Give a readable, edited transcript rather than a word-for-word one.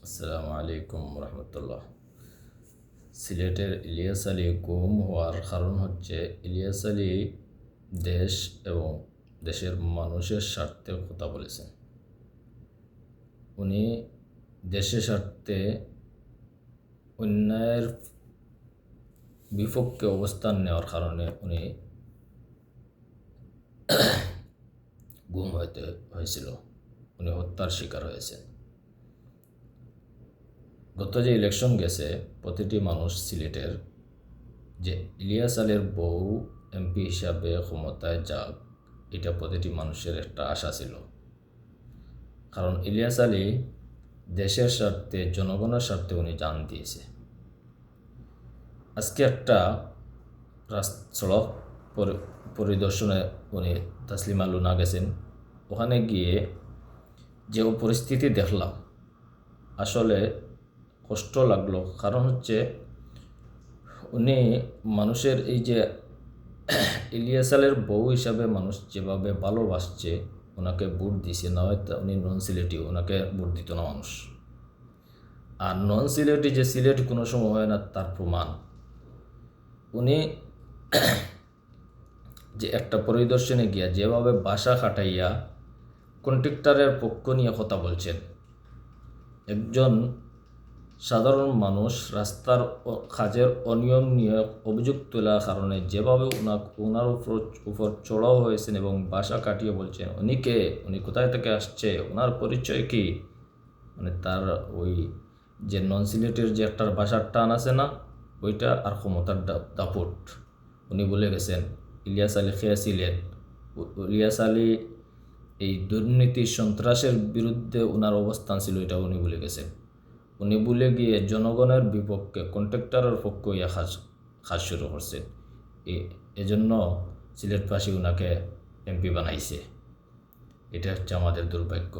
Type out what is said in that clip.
আসসালামু আলাইকুম রহমতুল্লাহ। সিলেটের ইলিয়াস আলী গুম হওয়ার কারণ হচ্ছে ইলিয়াস আলী দেশ এবং দেশের মানুষের স্বার্থে কথা বলেছেন। উনি দেশের স্বার্থে অন্যায়ের বিপক্ষে অবস্থান নেওয়ার কারণে উনি গুম হয়েছিল, উনি হত্যার শিকার হয়েছেন। গত যে ইলেকশন গেছে, প্রতিটি মানুষ সিলেটের যে ইলিয়াস আলীর বউ এমপি হিসাবে ক্ষমতায় যাক, এটা প্রতিটি মানুষের একটা আশা ছিল। কারণ ইলিয়াস আলী দেশের স্বার্থে, জনগণের স্বার্থে উনি জান দিয়েছে। আজকে একটা সড়ক পরিদর্শনে উনি তাসলিমা লুনা গেছেন। ওখানে গিয়ে যে পরিস্থিতি দেখলাম, আসলে কষ্ট লাগলো। কারণ হচ্ছে উনি মানুষের এই যে ইলিয়াস আলীর বউ হিসাবে মানুষ যেভাবে ভালোবাসছে, ওনাকে ভোট দিছে, না হয়তো উনি নন সিলেটি, ওনাকে ভোট দিত না মানুষ। আর নন সিলেটি যে সিলেট কোনো সময় হয় না, তার প্রমাণ উনি যে একটা পরিদর্শনে গিয়া যেভাবে বাসা খাটাইয়া কন্ট্রাক্টরের পক্ষ নিয়ে কথা বলছেন। একজন সাধারণ মানুষ রাস্তার কাজের অনিয়ম নিয়ে অভিযোগ তোলার কারণে যেভাবে ওনার উপর চড়াও হয়েছেন এবং বাসা কাটিয়ে বলছেন উনি কে, উনি কোথায় থেকে আসছে, ওনার পরিচয় কি, মানে তার ওই যে নন সিলেটের যে একটা বাসার টান আছে না, ওইটা আর ক্ষমতার দাপট উনি বলে গেছেন। ইলিয়াস আলী খেয়ে ছিলেন, ইলিয়াস আলী এই দুর্নীতি সন্ত্রাসের বিরুদ্ধে ওনার অবস্থান ছিল, এটা উনি বলে গেছেন। উনি ভুলে গিয়ে জনগণের বিপক্ষে কন্ট্রাক্টরের পক্ষে কাজ শুরু করছেন। এজন্য সিলেটবাসী ওনাকে এমপি বানাইছে। এটা হচ্ছে আমাদের দুর্ভাগ্য।